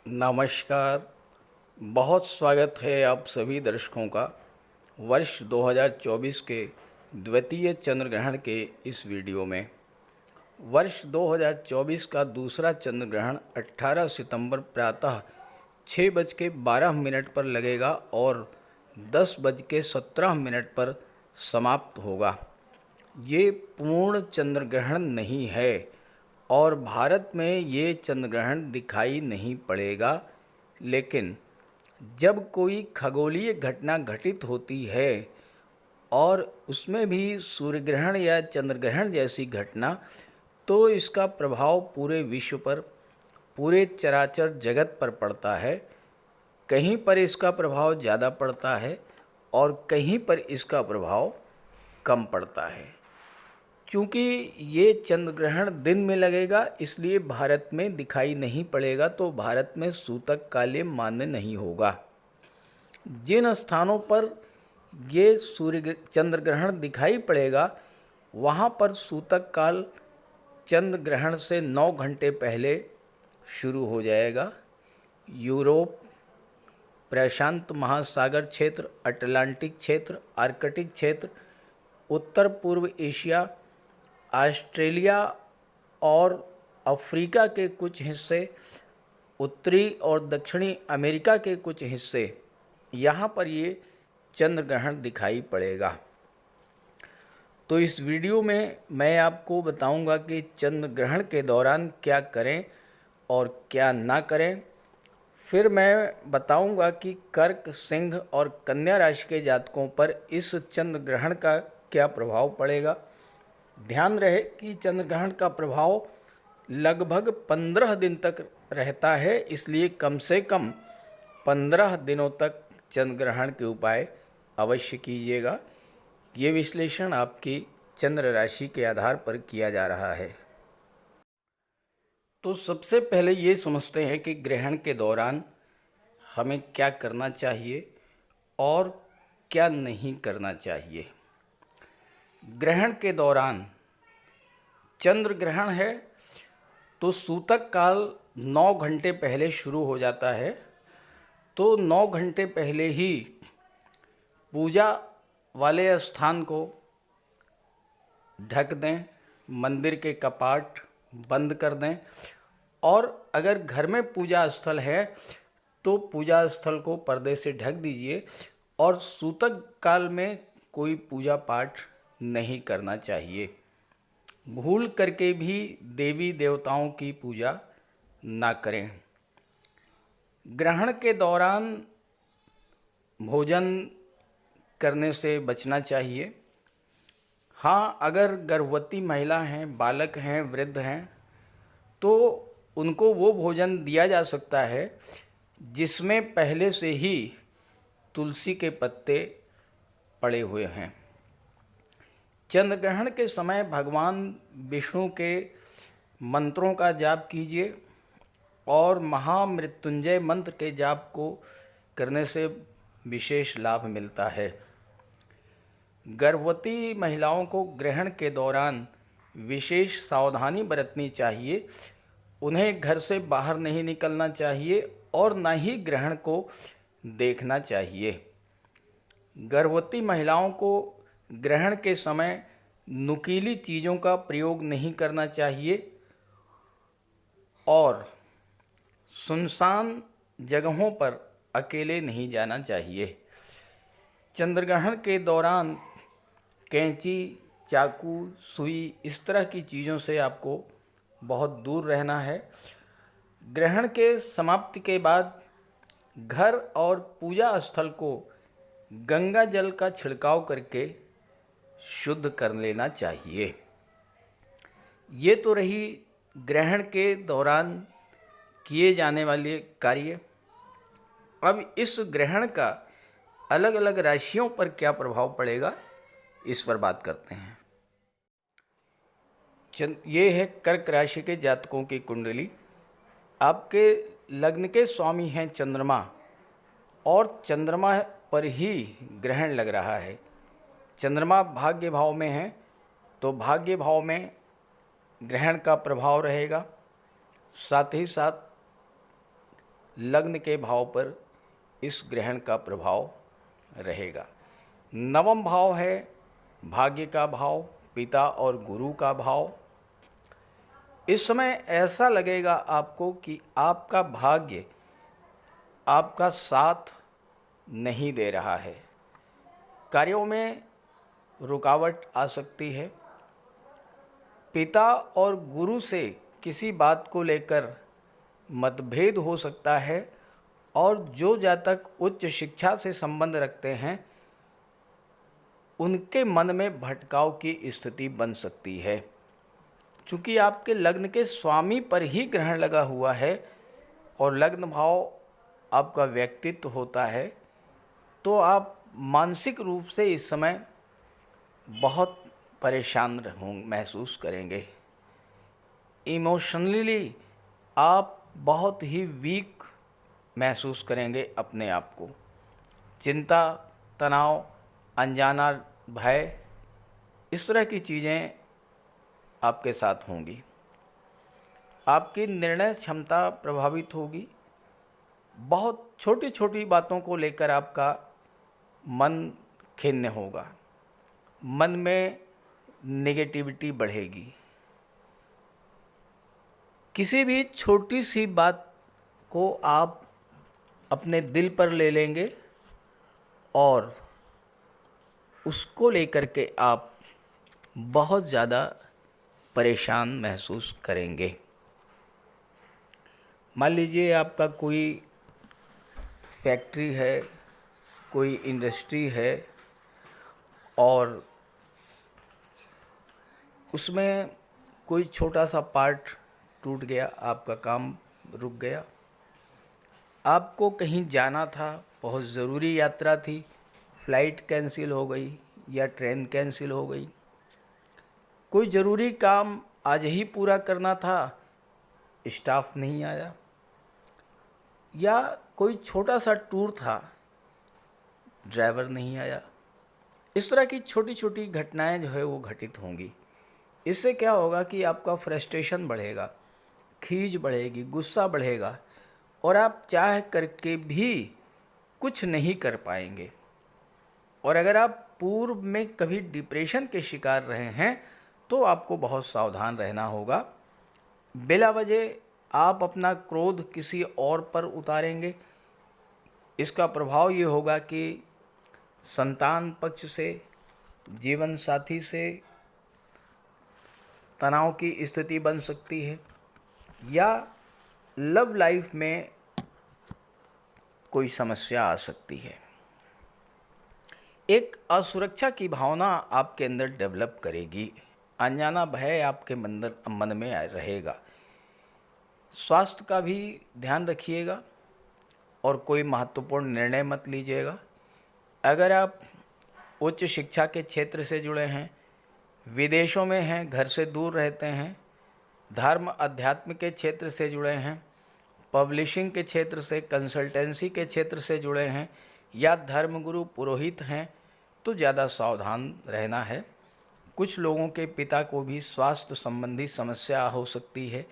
नमस्कार। बहुत स्वागत है आप सभी दर्शकों का वर्ष 2024 के द्वितीय चंद्र ग्रहण के इस वीडियो में। वर्ष 2024 का दूसरा चंद्र ग्रहण 18 सितंबर प्रातः 6:12 पर लगेगा और 10:17 पर समाप्त होगा। ये पूर्ण चंद्र ग्रहण नहीं है और भारत में ये चंद्र ग्रहण दिखाई नहीं पड़ेगा, लेकिन जब कोई खगोलीय घटना घटित होती है और उसमें भी सूर्य ग्रहण या चंद्र ग्रहण जैसी घटना, तो इसका प्रभाव पूरे विश्व पर, पूरे चराचर जगत पर पड़ता है। कहीं पर इसका प्रभाव ज़्यादा पड़ता है और कहीं पर इसका प्रभाव कम पड़ता है। चूँकि ये चंद्र ग्रहण दिन में लगेगा, इसलिए भारत में दिखाई नहीं पड़ेगा, तो भारत में सूतक काल मान्य नहीं होगा। जिन स्थानों पर ये चंद्र ग्रहण दिखाई पड़ेगा, वहाँ पर सूतक काल चंद्र ग्रहण से 9 घंटे पहले शुरू हो जाएगा। यूरोप, प्रशांत महासागर क्षेत्र, अटलांटिक क्षेत्र, आर्कटिक क्षेत्र, उत्तर पूर्व एशिया, ऑस्ट्रेलिया और अफ्रीका के कुछ हिस्से, उत्तरी और दक्षिणी अमेरिका के कुछ हिस्से, यहाँ पर ये चंद्र ग्रहण दिखाई पड़ेगा। तो इस वीडियो में मैं आपको बताऊंगा कि चंद्र ग्रहण के दौरान क्या करें और क्या ना करें। फिर मैं बताऊंगा कि कर्क, सिंह और कन्या राशि के जातकों पर इस चंद्र ग्रहण का क्या प्रभाव पड़ेगा। ध्यान रहे कि चंद्र ग्रहण का प्रभाव लगभग 15 दिन तक रहता है, इसलिए कम से कम 15 दिनों तक चंद्र ग्रहण के उपाय अवश्य कीजिएगा। ये विश्लेषण आपकी चंद्र राशि के आधार पर किया जा रहा है। तो सबसे पहले ये समझते हैं कि ग्रहण के दौरान हमें क्या करना चाहिए और क्या नहीं करना चाहिए। ग्रहण के दौरान चंद्र ग्रहण है तो सूतक काल 9 घंटे पहले शुरू हो जाता है, तो 9 घंटे पहले ही पूजा वाले स्थान को ढक दें, मंदिर के कपाट बंद कर दें, और अगर घर में पूजा स्थल है तो पूजा स्थल को पर्दे से ढक दीजिए और सूतक काल में कोई पूजा पाठ नहीं करना चाहिए। भूल करके भी देवी देवताओं की पूजा ना करें। ग्रहण के दौरान भोजन करने से बचना चाहिए। हाँ, अगर गर्भवती महिला हैं, बालक हैं, वृद्ध हैं, तो उनको वो भोजन दिया जा सकता है जिसमें पहले से ही तुलसी के पत्ते पड़े हुए हैं। चंद्र ग्रहण के समय भगवान विष्णु के मंत्रों का जाप कीजिए और महामृत्युंजय मंत्र के जाप को करने से विशेष लाभ मिलता है। गर्भवती महिलाओं को ग्रहण के दौरान विशेष सावधानी बरतनी चाहिए। उन्हें घर से बाहर नहीं निकलना चाहिए और न ही ग्रहण को देखना चाहिए। गर्भवती महिलाओं को ग्रहण के समय नुकीली चीज़ों का प्रयोग नहीं करना चाहिए और सुनसान जगहों पर अकेले नहीं जाना चाहिए। चंद्रग्रहण के दौरान कैंची, चाकू, सुई, इस तरह की चीज़ों से आपको बहुत दूर रहना है। ग्रहण के समाप्ति के बाद घर और पूजा स्थल को गंगा जल का छिड़काव करके शुद्ध कर लेना चाहिए। ये तो रही ग्रहण के दौरान किए जाने वाले कार्य। अब इस ग्रहण का अलग अलग राशियों पर क्या प्रभाव पड़ेगा, इस पर बात करते हैं। ये है कर्क राशि के जातकों की कुंडली। आपके लग्न के स्वामी हैं चंद्रमा और चंद्रमा पर ही ग्रहण लग रहा है। चंद्रमा भाग्य भाव में है तो भाग्य भाव में ग्रहण का प्रभाव रहेगा। साथ ही साथ लग्न के भाव पर इस ग्रहण का प्रभाव रहेगा। नवम भाव है भाग्य का भाव, पिता और गुरु का भाव। इस समय ऐसा लगेगा आपको कि आपका भाग्य आपका साथ नहीं दे रहा है, कार्यों में रुकावट आ सकती है। पिता और गुरु से किसी बात को लेकर मतभेद हो सकता है और जो जातक उच्च शिक्षा से संबंध रखते हैं उनके मन में भटकाव की स्थिति बन सकती है। चूँकि आपके लग्न के स्वामी पर ही ग्रहण लगा हुआ है और लग्न भाव आपका व्यक्तित्व होता है, तो आप मानसिक रूप से इस समय बहुत परेशान महसूस करेंगे। इमोशनली आप बहुत ही वीक महसूस करेंगे अपने आप को। चिंता, तनाव, अनजाना भय, इस तरह की चीज़ें आपके साथ होंगी। आपकी निर्णय क्षमता प्रभावित होगी। बहुत छोटी छोटी बातों को लेकर आपका मन खिन्न होगा, मन में नेगेटिविटी बढ़ेगी। किसी भी छोटी सी बात को आप अपने दिल पर ले लेंगे और उसको लेकर के आप बहुत ज़्यादा परेशान महसूस करेंगे। मान लीजिए आपका कोई फैक्ट्री है, कोई इंडस्ट्री है और उसमें कोई छोटा सा पार्ट टूट गया, आपका काम रुक गया। आपको कहीं जाना था, बहुत ज़रूरी यात्रा थी, फ़्लाइट कैंसिल हो गई या ट्रेन कैंसिल हो गई। कोई ज़रूरी काम आज ही पूरा करना था, स्टाफ नहीं आया। या कोई छोटा सा टूर था, ड्राइवर नहीं आया। इस तरह की छोटी छोटी घटनाएं जो है वो घटित होंगी। इससे क्या होगा कि आपका फ्रस्ट्रेशन बढ़ेगा, खीज बढ़ेगी, गुस्सा बढ़ेगा और आप चाह करके भी कुछ नहीं कर पाएंगे। और अगर आप पूर्व में कभी डिप्रेशन के शिकार रहे हैं तो आपको बहुत सावधान रहना होगा। बिला वजह आप अपना क्रोध किसी और पर उतारेंगे। इसका प्रभाव ये होगा कि संतान पक्ष से, जीवन साथी से तनाव की स्थिति बन सकती है या लव लाइफ में कोई समस्या आ सकती है। एक असुरक्षा की भावना आपके अंदर डेवलप करेगी। अनजाना भय आपके मन में रहेगा। स्वास्थ्य का भी ध्यान रखिएगा और कोई महत्वपूर्ण निर्णय मत लीजिएगा। अगर आप उच्च शिक्षा के क्षेत्र से जुड़े हैं, विदेशों में हैं, घर से दूर रहते हैं, धर्म अध्यात्म के क्षेत्र से जुड़े हैं, पब्लिशिंग के क्षेत्र से, कंसल्टेंसी के क्षेत्र से जुड़े हैं या धर्मगुरु पुरोहित हैं, तो ज़्यादा सावधान रहना है। कुछ लोगों के पिता को भी स्वास्थ्य संबंधी समस्या हो सकती है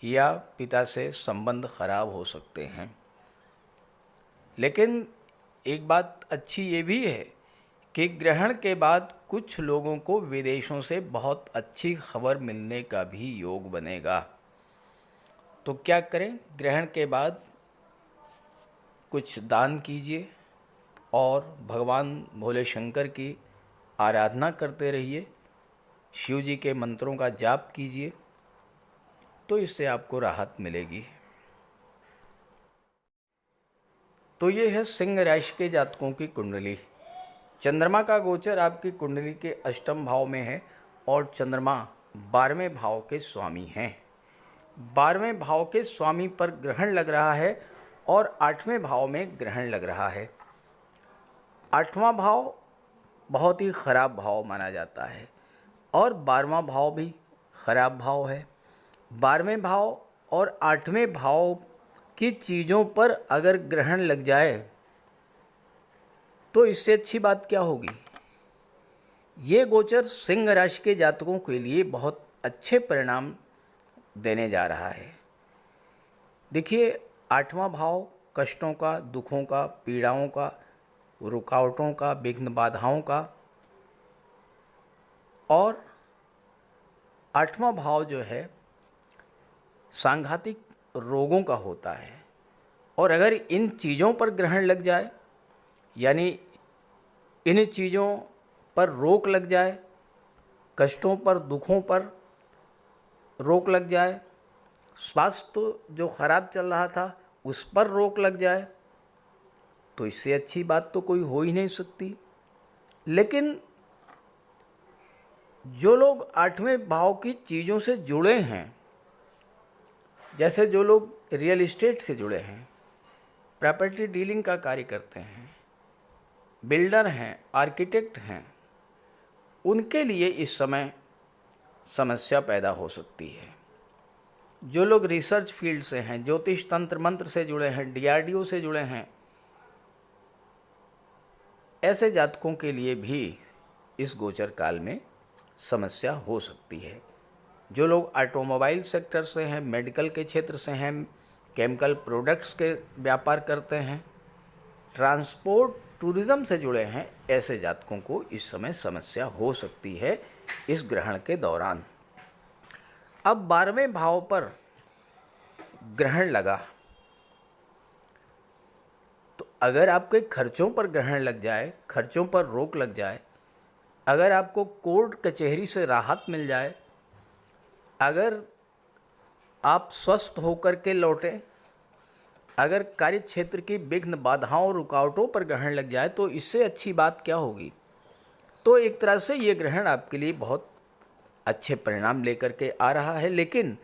या पिता से संबंध खराब हो सकते हैं। लेकिन एक बात अच्छी ये भी है कि ग्रहण के बाद कुछ लोगों को विदेशों से बहुत अच्छी खबर मिलने का भी योग बनेगा। तो क्या करें? ग्रहण के बाद कुछ दान कीजिए और भगवान भोले शंकर की आराधना करते रहिए, शिव जी के मंत्रों का जाप कीजिए, तो इससे आपको राहत मिलेगी। तो ये है सिंह राशि के जातकों की कुंडली। चंद्रमा का गोचर आपकी कुंडली के अष्टम भाव में है और चंद्रमा 12वें भाव के स्वामी हैं। 12वें भाव के स्वामी पर ग्रहण लग रहा है और 8वें भाव में ग्रहण लग रहा है। 8वां भाव बहुत ही खराब भाव माना जाता है और 12वां भाव भी खराब भाव है। 12वें भाव और 8वें भाव की चीज़ों पर अगर ग्रहण लग जाए तो इससे अच्छी बात क्या होगी। ये गोचर सिंह राशि के जातकों के लिए बहुत अच्छे परिणाम देने जा रहा है। देखिए, आठवां भाव कष्टों का, दुखों का, पीड़ाओं का, रुकावटों का, विघ्न बाधाओं का, और आठवां भाव जो है सांघातिक रोगों का होता है। और अगर इन चीज़ों पर ग्रहण लग जाए, यानी इन चीज़ों पर रोक लग जाए, कष्टों पर, दुखों पर रोक लग जाए, स्वास्थ्य जो खराब चल रहा था उस पर रोक लग जाए, तो इससे अच्छी बात तो कोई हो ही नहीं सकती। लेकिन जो लोग आठवें भाव की चीज़ों से जुड़े हैं, जैसे जो लोग रियल एस्टेट से जुड़े हैं, प्रॉपर्टी डीलिंग का कार्य करते हैं, बिल्डर हैं, आर्किटेक्ट हैं, उनके लिए इस समय समस्या पैदा हो सकती है। जो लोग रिसर्च फील्ड से हैं, ज्योतिष तंत्र मंत्र से जुड़े हैं, डीआरडीओ से जुड़े हैं, ऐसे जातकों के लिए भी इस गोचर काल में समस्या हो सकती है। जो लोग ऑटोमोबाइल सेक्टर से हैं, मेडिकल के क्षेत्र से हैं, केमिकल प्रोडक्ट्स के व्यापार करते हैं, ट्रांसपोर्ट टूरिज़्म से जुड़े हैं, ऐसे जातकों को इस समय समस्या हो सकती है इस ग्रहण के दौरान। अब 12वें भाव पर ग्रहण लगा, तो अगर आपके खर्चों पर ग्रहण लग जाए, खर्चों पर रोक लग जाए, अगर आपको कोर्ट कचहरी से राहत मिल जाए, अगर आप स्वस्थ होकर के लौटें, अगर कार्य क्षेत्र की विघ्न बाधाओं रुकावटों पर ग्रहण लग जाए, तो इससे अच्छी बात क्या होगी। तो एक तरह से ये ग्रहण आपके लिए बहुत अच्छे परिणाम लेकर के आ रहा है। लेकिन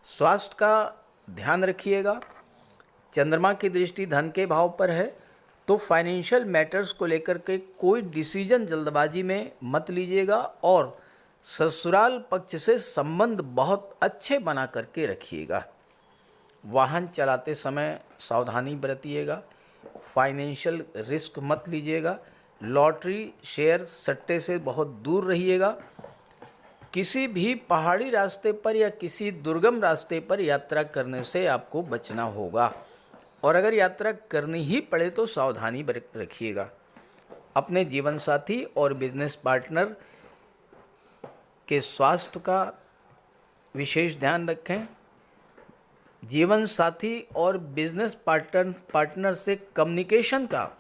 स्वास्थ्य का ध्यान रखिएगा। चंद्रमा की दृष्टि धन के भाव पर है, तो फाइनेंशियल मैटर्स को लेकर के कोई डिसीजन जल्दबाजी में मत लीजिएगा, और ससुराल पक्ष से संबंध बहुत अच्छे बना करके रखिएगा। वाहन चलाते समय सावधानी बरतिएगा, फाइनेंशियल रिस्क मत लीजिएगा, लॉटरी, शेयर, सट्टे से बहुत दूर रहिएगा। किसी भी पहाड़ी रास्ते पर या किसी दुर्गम रास्ते पर यात्रा करने से आपको बचना होगा, और अगर यात्रा करनी ही पड़े तो सावधानी रखिएगा। अपने जीवन साथी और बिजनेस पार्टनर के स्वास्थ्य का विशेष ध्यान रखें। जीवन साथी और बिजनेस पार्टनर से कम्युनिकेशन का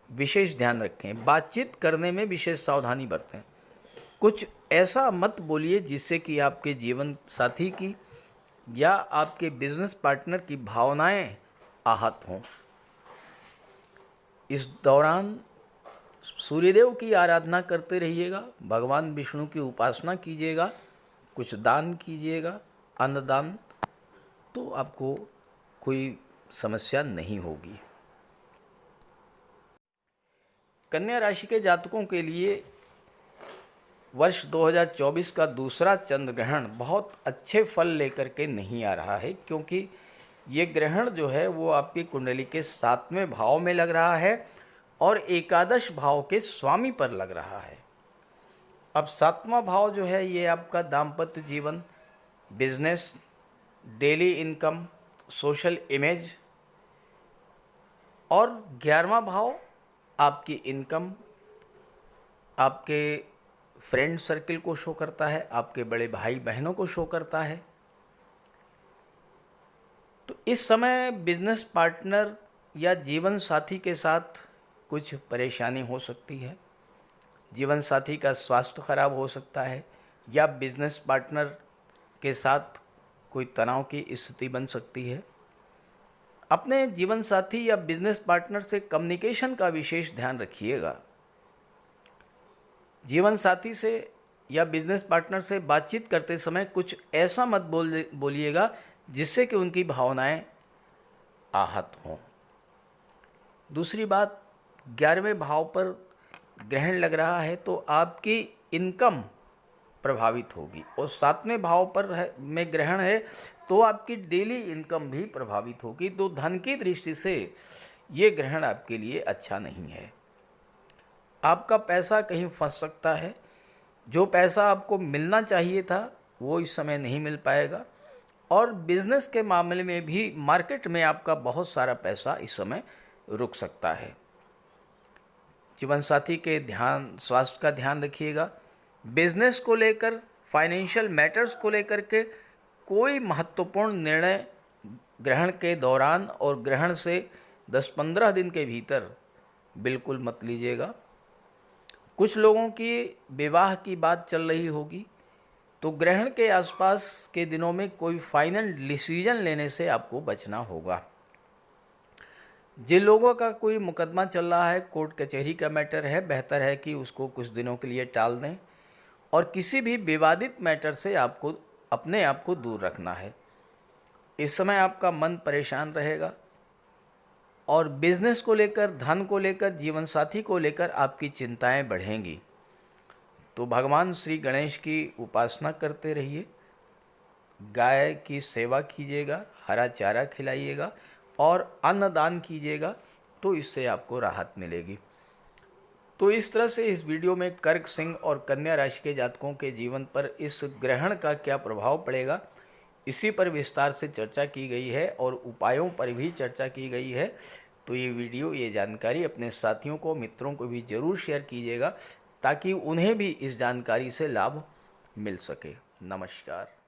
विशेष ध्यान रखें। बातचीत करने में विशेष सावधानी बरतें। कुछ ऐसा मत बोलिए जिससे कि आपके जीवन साथी की या आपके बिजनेस पार्टनर की भावनाएं आहत हों। इस दौरान सूर्यदेव की आराधना करते रहिएगा, भगवान विष्णु की उपासना कीजिएगा, कुछ दान कीजिएगा, अन्नदान, तो आपको कोई समस्या नहीं होगी। कन्या राशि के जातकों के लिए वर्ष 2024 का दूसरा चंद्र ग्रहण बहुत अच्छे फल लेकर के नहीं आ रहा है, क्योंकि ये ग्रहण जो है वो आपकी कुंडली के 7वें भाव में लग रहा है और एकादश भाव के स्वामी पर लग रहा है। अब 7वां भाव जो है ये आपका दाम्पत्य जीवन, business, daily income, social image, और 11वां भाव आपकी इनकम, आपके फ्रेंड सर्किल को शो करता है, आपके बड़े भाई बहनों को शो करता है। तो इस समय बिजनेस पार्टनर या जीवन साथी के साथ कुछ परेशानी हो सकती है। जीवन साथी का स्वास्थ्य खराब हो सकता है, या बिजनेस पार्टनर के साथ कोई तनाव की स्थिति बन सकती है। अपने जीवन साथी या बिजनेस पार्टनर से कम्युनिकेशन का विशेष ध्यान रखिएगा। जीवन साथी से या बिजनेस पार्टनर से बातचीत करते समय कुछ ऐसा मत बोलिएगा जिससे कि उनकी भावनाएं आहत हों। दूसरी बात, 11वें भाव पर ग्रहण लग रहा है तो आपकी इनकम प्रभावित होगी, और 7वें भाव पर में ग्रहण है तो आपकी डेली इनकम भी प्रभावित होगी। तो धन की दृष्टि से ये ग्रहण आपके लिए अच्छा नहीं है। आपका पैसा कहीं फंस सकता है। जो पैसा आपको मिलना चाहिए था वो इस समय नहीं मिल पाएगा। और बिजनेस के मामले में भी मार्केट में आपका बहुत सारा पैसा इस समय रुक सकता है। जीवन साथी के स्वास्थ्य का ध्यान रखिएगा। बिजनेस को लेकर, फाइनेंशियल मैटर्स को लेकर के कोई महत्वपूर्ण निर्णय ग्रहण के दौरान और ग्रहण से 10-15 दिन के भीतर बिल्कुल मत लीजिएगा। कुछ लोगों की विवाह की बात चल रही होगी, तो ग्रहण के आसपास के दिनों में कोई फाइनल डिसीजन लेने से आपको बचना होगा। जिन लोगों का कोई मुकदमा चल रहा है, कोर्ट कचहरी का मैटर है, बेहतर है कि उसको कुछ दिनों के लिए टाल दें और किसी भी विवादित मैटर से आपको अपने आप को दूर रखना है। इस समय आपका मन परेशान रहेगा और बिजनेस को लेकर, धन को लेकर, जीवन साथी को लेकर आपकी चिंताएं बढ़ेंगी। तो भगवान श्री गणेश की उपासना करते रहिए, गाय की सेवा कीजिएगा, हरा चारा खिलाइएगा और अन्नदान कीजिएगा, तो इससे आपको राहत मिलेगी। तो इस तरह से इस वीडियो में कर्क, सिंह और कन्या राशि के जातकों के जीवन पर इस ग्रहण का क्या प्रभाव पड़ेगा, इसी पर विस्तार से चर्चा की गई है और उपायों पर भी चर्चा की गई है। तो ये वीडियो, ये जानकारी अपने साथियों को, मित्रों को भी ज़रूर शेयर कीजिएगा ताकि उन्हें भी इस जानकारी से लाभ मिल सके। नमस्कार।